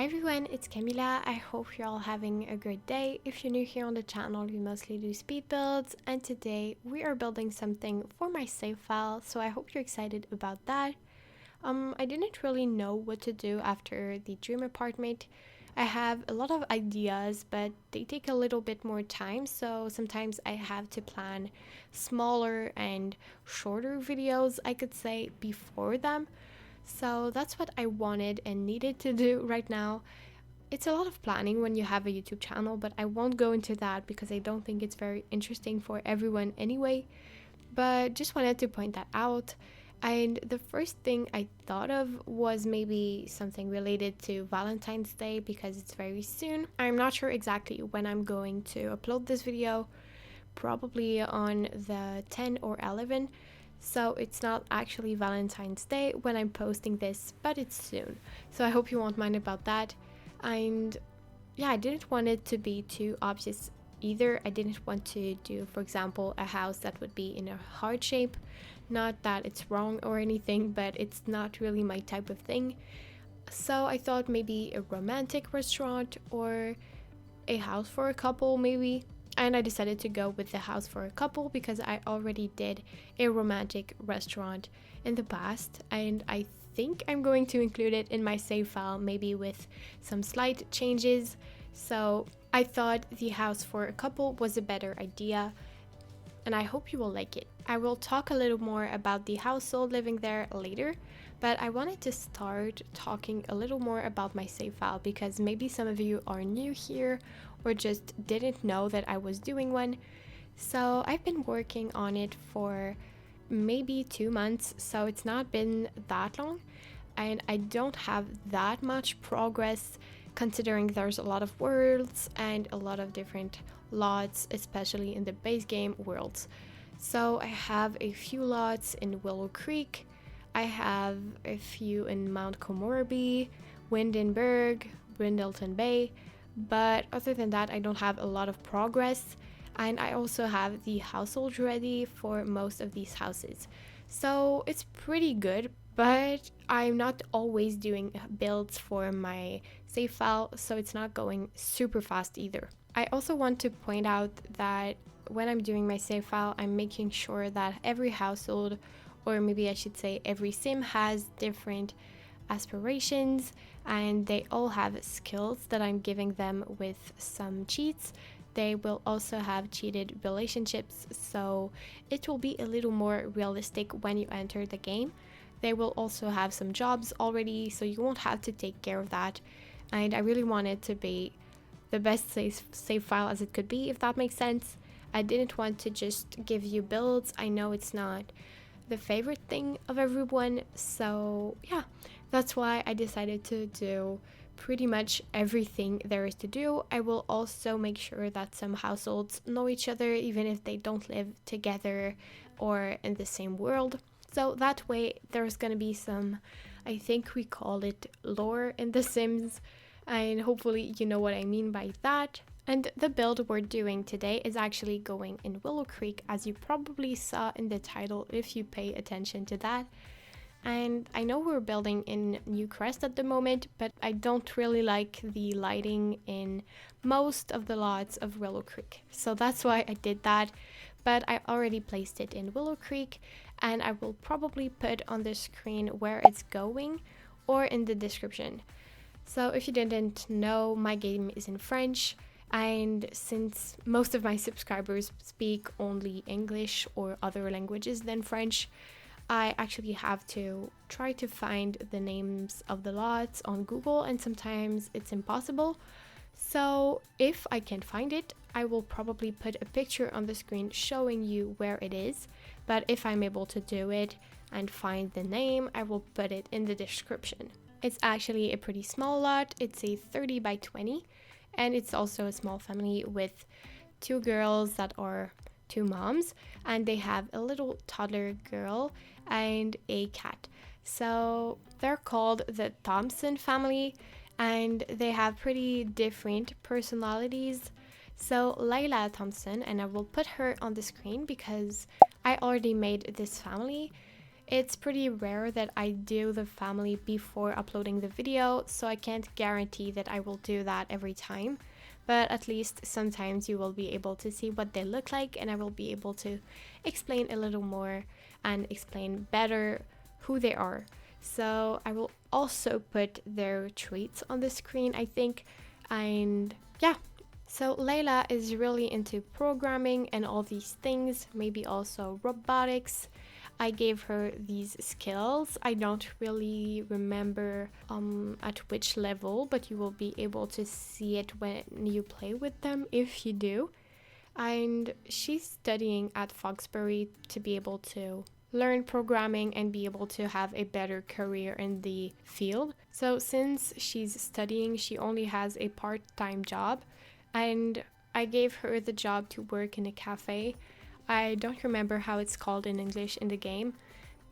Hi everyone, it's Kamila. I hope you're all having a great day. If you're new here on the channel, we mostly do speed builds, and today we are building something for my save file, so I hope you're excited about that. I didn't really know what to do after the dream apartment. I have a lot of ideas, but they take a little bit more time, so sometimes I have to plan smaller and shorter videos, I could say, before them. So that's what I wanted and needed to do right now. It's a lot of planning when you have a YouTube channel, but I won't go into that because I don't think it's very interesting for everyone anyway. But just wanted to point that out. And the first thing I thought of was maybe something related to Valentine's Day because it's very soon. I'm not sure exactly when I'm going to upload this video, probably on the 10 or 11. So it's not actually Valentine's Day when I'm posting this, but it's soon. So I hope you won't mind about that. And yeah, I didn't want it to be too obvious either. I didn't want to do, for example, a house that would be in a heart shape. Not that it's wrong or anything, but it's not really my type of thing. So I thought maybe a romantic restaurant or a house for a couple maybe. And I decided to go with the house for a couple because I already did a romantic restaurant in the past, and I think I'm going to include it in my save file, maybe with some slight changes. So I thought the house for a couple was a better idea, and I hope you will like it. I will talk a little more about the household living there later, but I wanted to start talking a little more about my save file because maybe some of you are new here or just didn't know that I was doing one. So I've been working on it for maybe 2 months, so it's not been that long, and I don't have that much progress considering there's a lot of worlds and a lot of different lots, especially in the base game worlds. So I have a few lots in Willow Creek, I have a few in Mount Komorebi, Windenburg, Brindleton Bay, but other than that I don't have a lot of progress, and I also have the household ready for most of these houses. So it's pretty good, but I'm not always doing builds for my save file, so it's not going super fast either. I also want to point out that when I'm doing my save file, I'm making sure that every household, or maybe I should say every sim, has different aspirations and they all have skills that I'm giving them with some cheats. They will also have cheated relationships, so it will be a little more realistic when you enter the game. They will also have some jobs already, so you won't have to take care of that. And I really want it to be the best save file as it could be, if that makes sense. I didn't want to just give you builds. I know it's not the favorite thing of everyone, so yeah, that's why I decided to do pretty much everything there is to do. I will also make sure that some households know each other even if they don't live together or in the same world, so that way there's gonna be some, I think we call it lore in The Sims, and hopefully you know what I mean by that. And the build we're doing today is actually going in Willow Creek, as you probably saw in the title if you pay attention to that. And I know we're building in New Crest at the moment, but I don't really like the lighting in most of the lots of Willow Creek. So that's why I did that, but I already placed it in Willow Creek, and I will probably put on the screen where it's going or in the description. So if you didn't know, my game is in French, and since most of my subscribers speak only English or other languages than French, I actually have to try to find the names of the lots on Google, and sometimes it's impossible. So if I can find it, I will probably put a picture on the screen showing you where it is, but if I'm able to do it and find the name, I will put it in the description. It's actually a pretty small lot. It's a 30 by 20, and it's also a small family with 2 girls that are 2 moms, and they have a little toddler girl and a cat. So they're called the Thompson family, and they have pretty different personalities. So Layla Thompson, and I will put her on the screen because I already made this family. It's pretty rare that I do the family before uploading the video, so I can't guarantee that I will do that every time. But at least sometimes you will be able to see what they look like, and I will be able to explain a little more and explain better who they are. So I will also put their traits on the screen, I think. And yeah, so Layla is really into programming and all these things, maybe also robotics. I gave her these skills. I don't really remember at which level, but you will be able to see it when you play with them if you do. And she's studying at Foxbury to be able to learn programming and be able to have a better career in the field. So since she's studying, she only has a part-time job, and I gave her the job to work in a cafe. I don't remember how it's called in English in the game,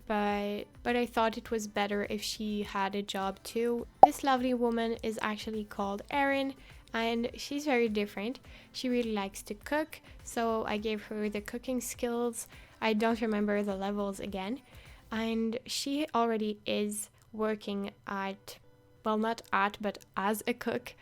but I thought it was better if she had a job too. This lovely woman is actually called Erin, and she's very different. She really likes to cook, so I gave her the cooking skills. I don't remember the levels again. And she already is working at, well, not at, but as a cook.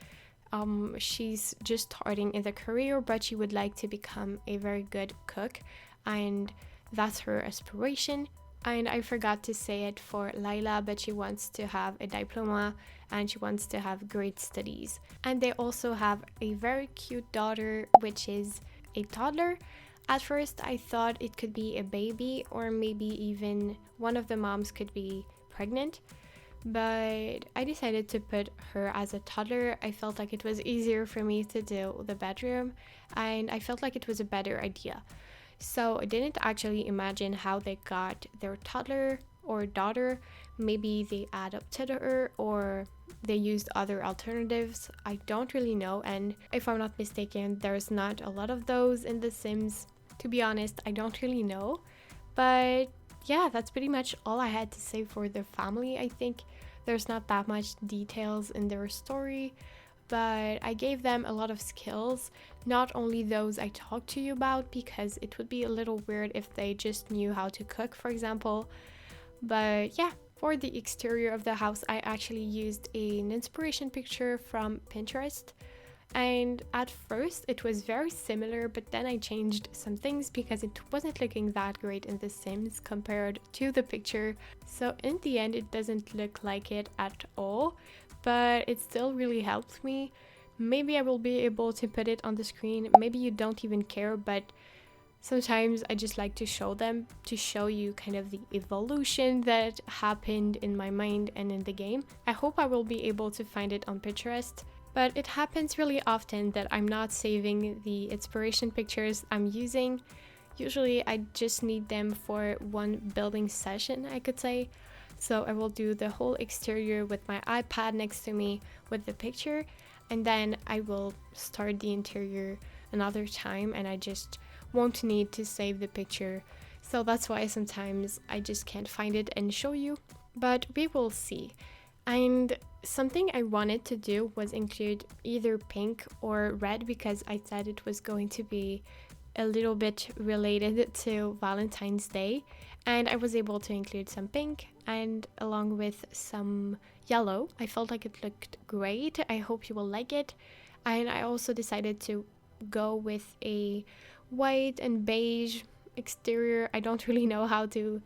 She's just starting in the career, but she would like to become a very good cook, and that's her aspiration. And I forgot to say it for Laila, but she wants to have a diploma and she wants to have great studies. And they also have a very cute daughter, which is a toddler. At first, I thought it could be a baby, or maybe even one of the moms could be pregnant. But I decided to put her as a toddler. I felt like it was easier for me to do the bedroom, and I felt like it was a better idea. So I didn't actually imagine how they got their toddler or daughter. Maybe they adopted her or they used other alternatives. I don't really know, and if I'm not mistaken, there's not a lot of those in The Sims. To be honest, I don't really know. But yeah, that's pretty much all I had to say for their family. I think there's not that much details in their story, but I gave them a lot of skills, not only those I talked to you about, because it would be a little weird if they just knew how to cook, for example. But yeah, for the exterior of the house, I actually used an inspiration picture from Pinterest. And at first it was very similar, but then I changed some things because it wasn't looking that great in The Sims compared to the picture. So in the end it doesn't look like it at all, but it still really helped me. Maybe I will be able to put it on the screen, maybe you don't even care, but sometimes I just like to show them, to show you kind of the evolution that happened in my mind and in the game. I hope I will be able to find it on Pinterest. But it happens really often that I'm not saving the inspiration pictures I'm using. Usually I just need them for one building session, I could say. So I will do the whole exterior with my iPad next to me with the picture, and then I will start the interior another time, and I just won't need to save the picture. So that's why sometimes I just can't find it and show you, but we will see. And something I wanted to do was include either pink or red, because I thought it was going to be a little bit related to Valentine's Day, and I was able to include some pink and along with some yellow. I felt like it looked great. I hope you will like it. And I also decided to go with a white and beige exterior. I don't really know how to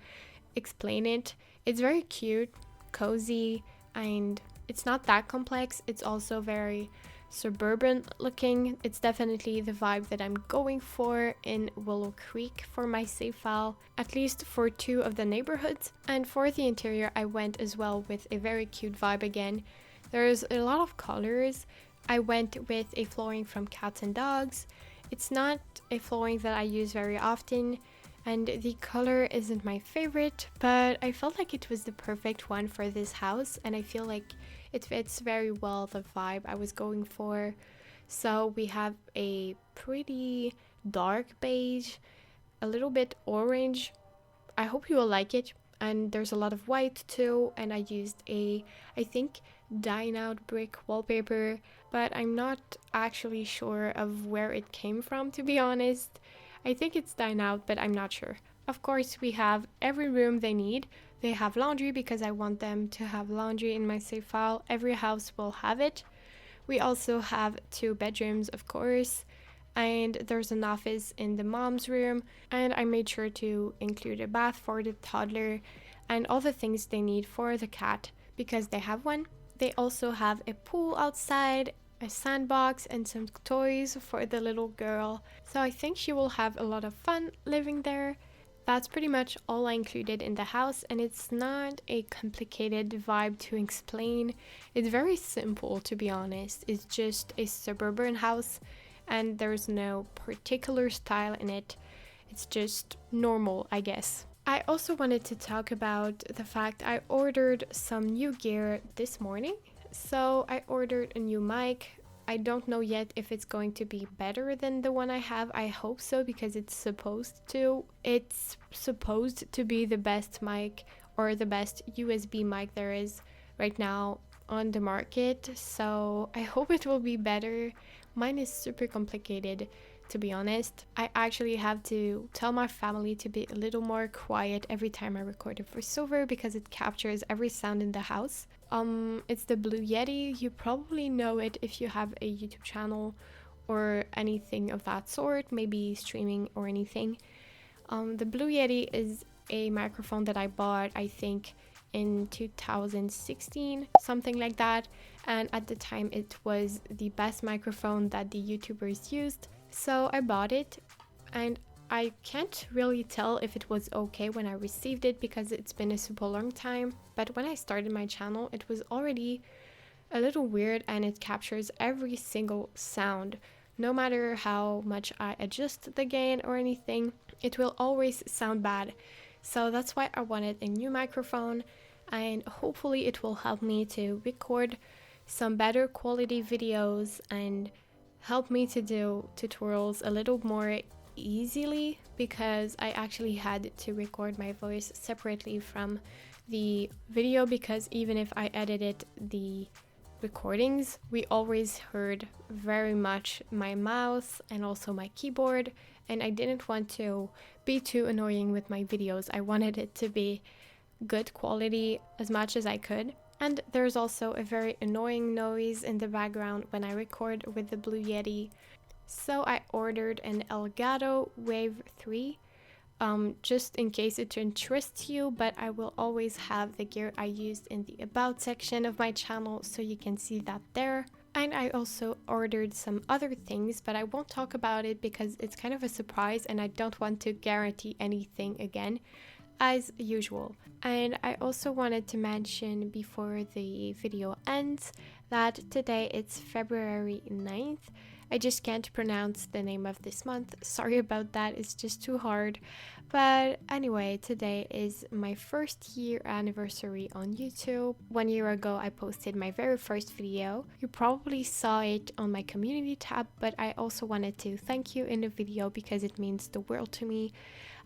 explain it. It's very cute, cozy, and it's not that complex. It's also very suburban looking. It's definitely the vibe that I'm going for in Willow Creek for my save file, at least for 2 of the neighborhoods. And for the interior, I went as well with a very cute vibe again. There's a lot of colors. I went with a flooring from Cats and Dogs. It's not a flooring that I use very often, and the color isn't my favorite, but I felt like it was the perfect one for this house, and I feel like it fits very well the vibe I was going for. So we have a pretty dark beige, a little bit orange. I hope you will like it. And there's a lot of white too, and I used I think dine out brick wallpaper, but I'm not actually sure of where it came from, to be honest. I think it's dine out, but I'm not sure. Of course, we have every room they need. They have laundry because I want them to have laundry in my save file. Every house will have it. We also have 2 bedrooms, of course, and there's an office in the mom's room, and I made sure to include a bath for the toddler and all the things they need for the cat because they have one. They also have a pool outside, a sandbox, and some toys for the little girl. So I think she will have a lot of fun living there. That's pretty much all I included in the house, and it's not a complicated vibe to explain. It's very simple, to be honest. It's just a suburban house, and there's no particular style in it. It's just normal, I guess. I also wanted to talk about the fact I ordered some new gear this morning. So I ordered a new mic. I don't know yet if it's going to be better than the one I have. I hope so because it's supposed to. It's supposed to be the best mic or the best USB mic there is right now on the market. So I hope it will be better. Mine is super complicated, to be honest. I actually have to tell my family to be a little more quiet every time I record a voiceover because it captures every sound in the house. It's the Blue Yeti. You probably know it if you have a YouTube channel or anything of that sort, maybe streaming or anything. The Blue Yeti is a microphone that I bought, I think, in 2016, something like that. And at the time, it was the best microphone that the YouTubers used. So I bought it, and I can't really tell if it was okay when I received it because it's been a super long time. But when I started my channel, it was already a little weird, and it captures every single sound. No matter how much I adjust the gain or anything, it will always sound bad. So that's why I wanted a new microphone, and hopefully it will help me to record some better quality videos and help me to do tutorials a little more easily, because I actually had to record my voice separately from the video, because even if I edited the recordings, we always heard very much my mouse and also my keyboard, and I didn't want to be too annoying with my videos. I wanted it to be good quality as much as I could. And there's also a very annoying noise in the background when I record with the Blue Yeti. So I ordered an Elgato Wave 3, just in case it interests you, but I will always have the gear I used in the About section of my channel, so you can see that there. And I also ordered some other things, but I won't talk about it because it's kind of a surprise and I don't want to guarantee anything again, as usual. And I also wanted to mention before the video ends that today it's February 9th. I just can't pronounce the name of this month. Sorry about that, it's just too hard. But anyway, today is my first year anniversary on YouTube. 1 year ago, I posted my very first video. You probably saw it on my community tab, but I also wanted to thank you in the video because it means the world to me.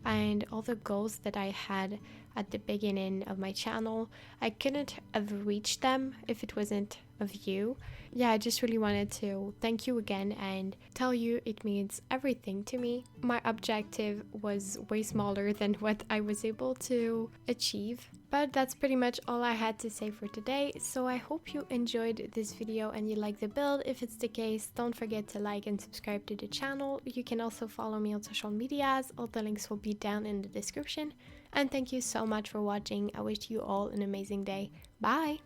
And all the goals that I had at the beginning of my channel, I couldn't have reached them if it wasn't of you. Yeah, I just really wanted to thank you again and tell you it means everything to me. My objective was way smaller than what I was able to achieve, but that's pretty much all I had to say for today. So I hope you enjoyed this video and you like the build. If it's the case, don't forget to like and subscribe to the channel. You can also follow me on social medias. All the links will be down in the description. And thank you so much for watching. I wish you all an amazing day. Bye!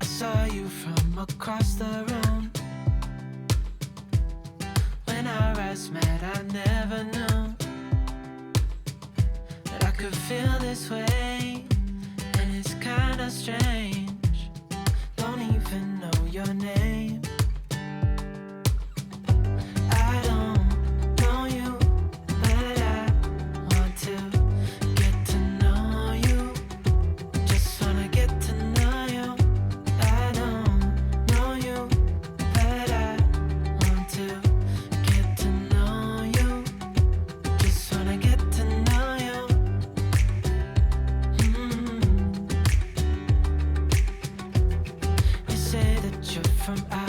I saw you from across the room. When our eyes met, I never knew that I could feel this way, and it's kinda strange. Don't even know your name. I don't know you, but I want to get to know you. Just wanna get to know you. I don't know you, but I want to get to know you. Just wanna get to know you. from